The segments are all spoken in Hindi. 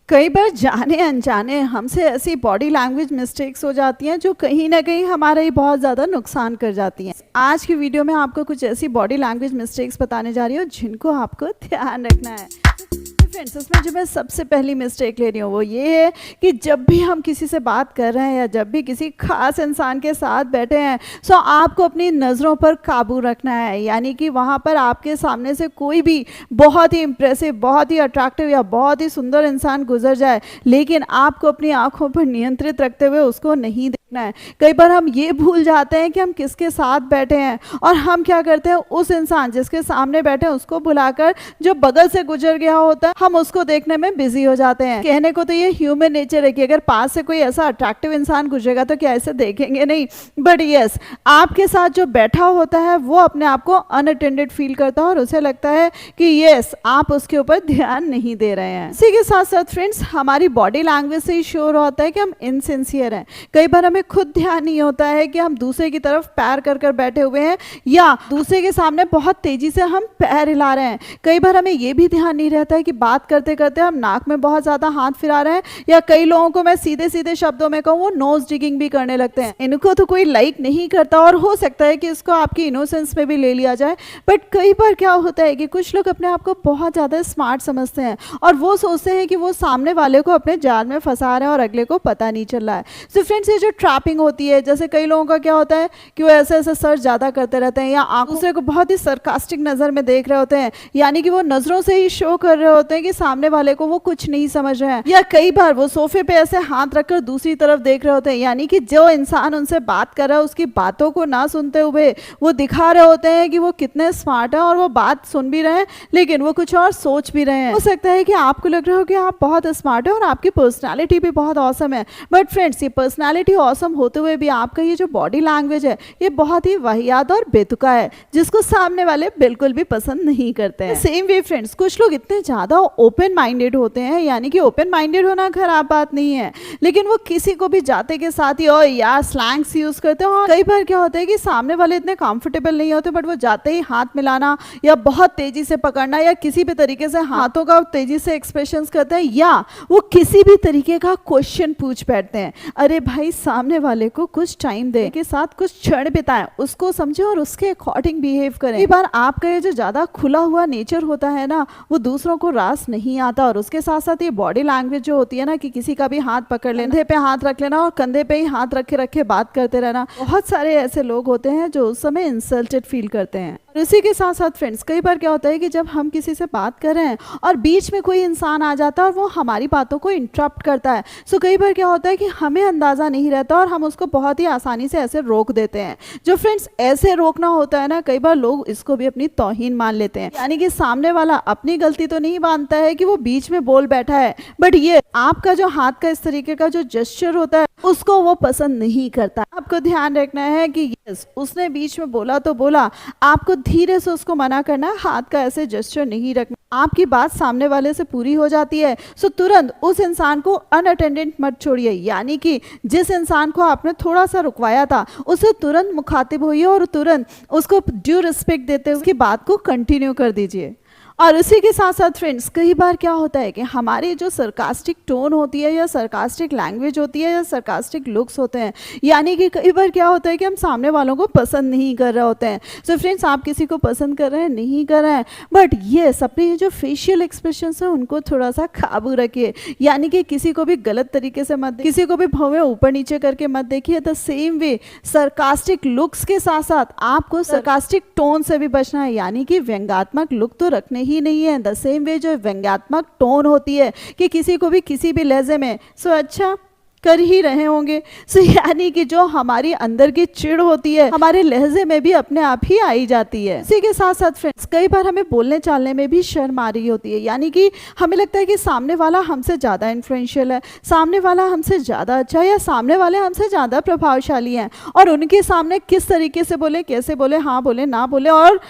कई बार जाने अनजाने हमसे ऐसी बॉडी लैंग्वेज मिस्टेक्स हो जाती हैं जो कहीं ना कहीं हमारा ही बहुत ज़्यादा नुकसान कर जाती हैं। आज की वीडियो में आपको कुछ ऐसी बॉडी लैंग्वेज मिस्टेक्स बताने जा रही हूँ जिनको आपको ध्यान रखना है। फ्रेंड्स, इसमें जो मैं सबसे पहली मिस्टेक ले रही हूँ वो ये है कि जब भी हम किसी से बात कर रहे हैं या जब भी किसी खास इंसान के साथ बैठे हैं सो आपको अपनी नज़रों पर काबू रखना है। यानी कि वहाँ पर आपके सामने से कोई भी बहुत ही इम्प्रेसिव, बहुत ही अट्रैक्टिव या बहुत ही सुंदर इंसान गुजर जाए, लेकिन आपको अपनी आंखों पर नियंत्रित रखते हुए उसको नहीं देखना है। कई बार हम ये भूल जाते हैं कि हम किसके साथ बैठे हैं और हम क्या करते हैं, उस इंसान जिसके सामने बैठे हैं उसको भुलाकर जो बगल से गुजर गया होता है हम उसको देखने में बिजी हो जाते हैं। कहने को तो ये ह्यूमन नेचर है कि अगर पास से कोई ऐसा अट्रैक्टिव इंसान गुजरेगा तो क्या ऐसे देखेंगे नहीं, बट यस, आपके साथ जो बैठा होता है वो अपने आप को अनअटेंडेड फील करता है और उसे लगता है कि यस, आप उसके ऊपर ध्यान नहीं दे रहे हैं। इसी के साथ साथ फ्रेंड्स, हमारी बॉडी लैंग्वेज से ही श्योर होता है कि हम इनसिंसियर हैं। कई बार हमें खुद ध्यान नहीं होता है कि हम दूसरे की तरफ पैर कर कर बैठे हुए हैं या दूसरे के सामने बहुत तेजी से हम पैर हिला रहे हैं। कई बार हमें यह भी ध्यान नहीं रहता है कि बात करते करते हम नाक में बहुत ज्यादा हाथ फिरा रहे हैं, या कई लोगों को मैं सीधे सीधे शब्दों में कहूँ वो नोज डिगिंग भी करने लगते हैं। इनको तो कोई लाइक नहीं करता और हो सकता है कि इसको आपकी इनोसेंस में भी ले लिया जाए, बट कई बार क्या होता है कि कुछ लोग अपने आप को बहुत ज्यादा स्मार्ट समझते हैं और वो सोचते हैं कि वो सामने वाले को अपने जाल में फंसा रहे हैं और अगले को पता नहीं चल रहा है। सो फ्रेंड्स, ये जो ट्रैपिंग होती है, जैसे कई लोगों का क्या होता है कि वो ऐसे ऐसे सर्च ज्यादा करते रहते हैं या दूसरे को बहुत ही सरकास्टिक नजर में देख रहे होते हैं, यानी कि वो नजरों से ही शो कर रहे होते हैं कि सामने वाले को वो कुछ नहीं समझ रहे हैं। या कई बार वो सोफे पे ऐसे हाथ रखकर दूसरी तरफ देख रहे होते हैं, यानी कि जो इंसान उनसे बात कर रहा है उसकी बातों को ना सुनते हुए वो दिखा रहे होते हैं कि वो कितने स्मार्ट है और वो बात सुन भी रहे हैं लेकिन वो कुछ और सोच भी रहे हैं। हो सकता है कि आपको लग रहा हो कि आप बहुत स्मार्ट है और आपकी पर्सनैलिटी भी बहुत ऑसम है, बट फ्रेंड्स, ये पर्सनैलिटी ऑसम होते हुए भी आपका ये जो बॉडी लैंग्वेज है ये बहुत ही वाहियात और बेतुका है जिसको सामने वाले बिल्कुल भी पसंद नहीं करते हैं। सेम वे फ्रेंड्स, कुछ लोग इतने ज्यादा ओपन माइंडेड होते हैं, यानी कि ओपन माइंडेड होना खराब बात नहीं है, लेकिन वो किसी को भी जाते के साथ ही और या स्लैंग्स यूज करते हैं। और कई बार क्या होता है कि सामने वाले इतने कंफर्टेबल नहीं होते बट वो जाते ही हाथ मिलाना या बहुत तेजी से पकड़ना या किसी भी तरीके से हाथों का तेजी से एक्सप्रेशंस करते हैं या वो किसी भी तरीके का क्वेश्चन पूछ बैठते हैं। अरे भाई, सामने वाले को कुछ टाइम दे, के साथ कुछ क्षण बिताएं, उसको समझे और उसके अकॉर्डिंग बिहेव करें। कई बार आपका ये जो ज्यादा खुला हुआ नेचर होता है ना वो दूसरों को रास नहीं आता, और उसके साथ साथ ये बॉडी लैंग्वेज जो होती है ना कि किसी का भी हाथ पकड़ लेना, कंधे पे हाथ रख लेना और कंधे पे ही हाथ रखे रखे बात करते रहना, बहुत सारे ऐसे लोग होते हैं जो उस समय इंसल्टेड फील करते हैं। और इसी के साथ साथ फ्रेंड्स, कई बार क्या होता है कि जब हम किसी से बात कर रहे हैं और बीच में कोई इंसान आ जाता है और वो हमारी बातों को इंटरप्ट करता है, सो कई बार क्या होता है कि हमें अंदाजा नहीं रहता और हम उसको बहुत ही आसानी से ऐसे रोक देते हैं। जो फ्रेंड्स ऐसे रोकना होता है ना, कई बार लोग इसको भी अपनी तौहीन मान लेते हैं, यानी कि सामने वाला अपनी गलती तो नहीं मानता है कि वो बीच में बोल बैठा है, बट ये आपका जो हाथ का इस तरीके का जो जेस्चर होता है उसको वो पसंद नहीं करता। आपको ध्यान रखना है कि यस, उसने बीच में बोला तो बोला, आपको धीरे से उसको मना करना, हाथ का ऐसे जेस्चर नहीं रखना। आपकी बात सामने वाले से पूरी हो जाती है सो तुरंत उस इंसान को अनअटेंडेंट मत छोड़िए, यानी कि जिस इंसान को आपने थोड़ा सा रुकवाया था उसे तुरंत मुखातिब होइए और तुरंत उसको ड्यू रिस्पेक्ट देते हुए उसकी बात को कंटिन्यू कर दीजिए। और इसी के साथ साथ फ्रेंड्स, कई बार क्या होता है कि हमारी जो सरकास्टिक टोन होती है या सरकास्टिक लैंग्वेज होती है या सरकास्टिक लुक्स होते हैं, यानी कि कई बार क्या होता है कि हम सामने वालों को पसंद नहीं कर रहे होते हैं। सो फ्रेंड्स, आप किसी को पसंद कर रहे हैं, नहीं कर रहे हैं, बट ये अपने जो फेशियल एक्सप्रेशंस हैं उनको थोड़ा सा काबू रखिए, यानी कि किसी को भी गलत तरीके से मत, किसी को भी भवें ऊपर नीचे करके मत देखिए। The same way sarcastic looks के साथ साथ आपको सरकास्टिक टोन से भी बचना है, यानी कि व्यंग्यात्मक लुक तो रखने ही नहीं है। द सेम वे जो व्यंग्यात्मक टोन होती है कि किसी को भी किसी भी लहजे में सो अच्छा कर ही रहे होंगे, सो यानी कि जो हमारी अंदर की चिढ़ होती है हमारे लहजे में भी अपने आप ही आई जाती है। इसी के साथ साथ फ्रेंड्स, कई बार हमें बोलने चालने में भी शर्म आ रही होती है, यानी कि हमें लगता है कि सामने वाला हमसे ज़्यादा इन्फ्लुएंशियल है, सामने वाला हमसे ज़्यादा अच्छा है या सामने वाले हमसे ज़्यादा प्रभावशाली हैं और उनके सामने किस तरीके से बोले, कैसे बोले, हाँ बोले ना बोले, और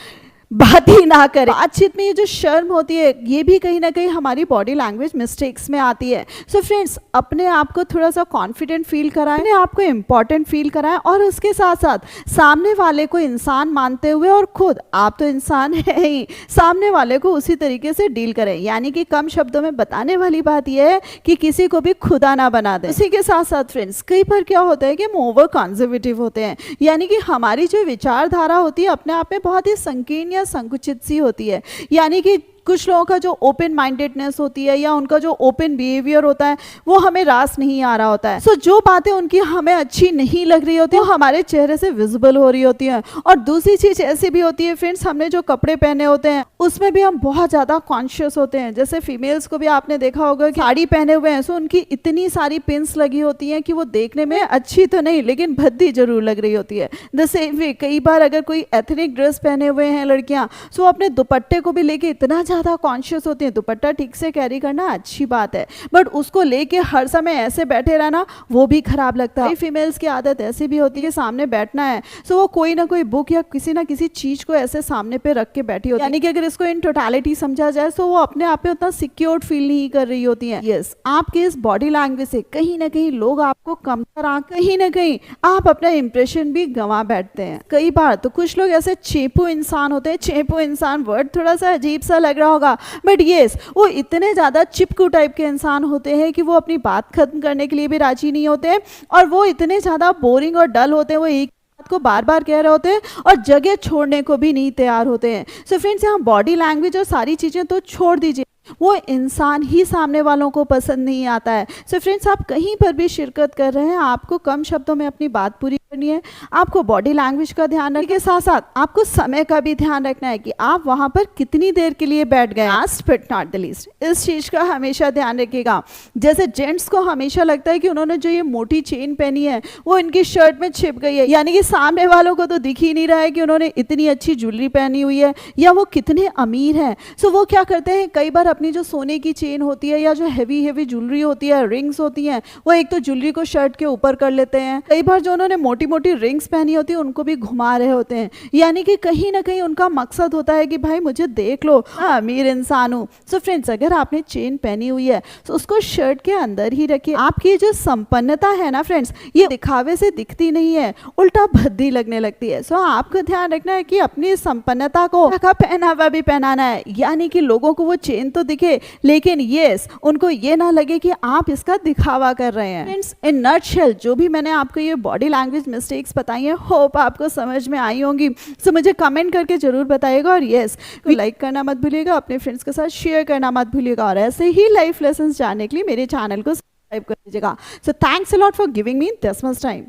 बात ही ना करें। बातचीत में ये जो शर्म होती है ये भी कहीं ना कहीं हमारी बॉडी लैंग्वेज मिस्टेक्स में आती है। सो फ्रेंड्स, अपने आप को थोड़ा सा कॉन्फिडेंट फील कराएं, अपने आप को इम्पॉर्टेंट फील कराएं और उसके साथ साथ सामने वाले को इंसान मानते हुए और खुद आप तो इंसान है ही, सामने वाले को उसी तरीके से डील करें। यानी कि कम शब्दों में बताने वाली बात यह है कि किसी को भी खुदा ना बना दें। इसी के साथ साथ फ्रेंड्स, कई बार क्या होता है कि हम ओवर कंजर्वेटिव होते हैं, यानी कि हमारी जो विचारधारा होती है अपने आप में बहुत ही संकीर्ण या संकुचित सी होती है। यानी कि कुछ लोगों का जो ओपन माइंडेडनेस होती है या उनका जो ओपन बिहेवियर होता है वो हमें रास नहीं आ रहा होता है। सो जो बातें उनकी हमें अच्छी नहीं लग रही होती वो हमारे चेहरे से विजिबल हो रही होती है। और दूसरी चीज ऐसी भी होती है फ्रेंड्स, हमने जो कपड़े पहने होते हैं उसमें भी हम बहुत ज्यादा कॉन्शियस होते हैं। जैसे फीमेल्स को भी आपने देखा होगा कि साड़ी पहने हुए हैं, सो उनकी इतनी सारी पिन्स लगी होती हैं कि वो देखने में अच्छी तो नहीं लेकिन भद्दी जरूर लग रही होती है। द सेम वे कई बार अगर कोई एथनिक ड्रेस पहने हुए हैं लड़कियां, सो अपने दुपट्टे को भी लेके इतना ज्यादा कॉन्शियस होती है। दुपट्टा ठीक से कैरी करना अच्छी बात है, बट उसको लेके हर समय ऐसे बैठे रहना वो भी खराब लगता है। फीमेल्स की आदत ऐसी भी होती है कि सामने बैठना है, सो वो कोई ना कोई बुक या किसी ना किसी चीज को ऐसे सामने पे रख के बैठी होती है। यानी कि अगर इसको इन टोटलिटी समझा जाए तो वो अपने आप में उतना सिक्योर्ड फील नहीं कर रही होती है। यस, आपके इस बॉडी लैंग्वेज से कहीं ना कहीं लोग आपको कमतर आंक, कहीं ना कहीं आप अपना इंप्रेशन भी गंवा बैठते हैं। कई बार तो कुछ लोग ऐसे चेपू इंसान होते हैं। चेपू इंसान वर्ड थोड़ा सा अजीब सा लग रहा होगा, बट येस वो इतने ज़्यादा चिपकू टाइप के इंसान होते हैं कि वो अपनी बात खत्म करने के लिए भी राजी नहीं होते और वो इतने ज़्यादा बोरिंग और डल होते हैं, वो एक बात को बार बार कह रहे होते हैं और जगह छोड़ने को भी नहीं तैयार होते हैं। सो फ्रेंड्स, यहाँ बॉडी लैंग्वेज और सारी चीज़ें तो छोड़ दीजिए, वो इंसान ही सामने वालों को पसंद नहीं आता है। सो फ्रेंड्स, आप कहीं पर भी शिरकत कर रहे हैं, आपको कम शब्दों में अपनी बात पूरी करनी है। आपको बॉडी लैंग्वेज का ध्यान रखने के साथ साथ आपको समय का भी ध्यान रखना है कि आप वहां पर कितनी देर के लिए बैठ गए। Last but not the least, इस चीज का हमेशा ध्यान रखिएगा। जैसे जेंट्स को हमेशा लगता है कि उन्होंने जो ये मोटी चेन पहनी है वो इनकी शर्ट में छिप गई है, यानी कि सामने वालों को तो दिख ही नहीं रहा है कि उन्होंने इतनी अच्छी ज्वेलरी पहनी हुई है या वो कितने अमीर हैं। सो वो क्या करते हैं, कई बार अपनी जो सोने की चेन होती है या जो हैवी हैवी ज्वेलरी होती है, रिंग्स होती हैं, वो एक तो ज्वेलरी को शर्ट के ऊपर कर लेते हैं। कई बार जो उन्होंने मोटी मोटी रिंग्स पहनी होती है उनको भी घुमा रहे होते हैं। यानी कि कहीं ना कहीं उनका मकसद होता है कि भाई मुझे देख लो, अमीर इंसान हूँ। सो फ्रेंड्स, अगर आपने चेन पहनी हुई है तो उसको शर्ट के अंदर ही रखिए। आपकी जो संपन्नता है ना फ्रेंड्स, ये दिखावे से दिखती नहीं है, उल्टा भद्दी लगने लगती है। सो आपको ध्यान रखना है कि अपनी संपन्नता को पहनावा भी पहनाना है, यानी कि लोगों को वो चेन तो दिखे लेकिन यस उनको ये ना लगे कि आप इसका दिखावा कर रहे हैं। फ्रेंड्स, इन नटशेल जो भी मैंने आपको ये बॉडी लैंग्वेज मिस्टेक्स बताई हैं, होप आपको समझ में आई होंगी। सो मुझे कमेंट करके जरूर बताइएगा और यस लाइक करना मत भूलिएगा, अपने फ्रेंड्स के साथ शेयर करना मत भूलिएगा और ऐसे ही लाइफ लेसन्स जानने के लिए मेरे चैनल को सब्सक्राइब कर दीजिएगा। So thanks a lot for giving me this much time.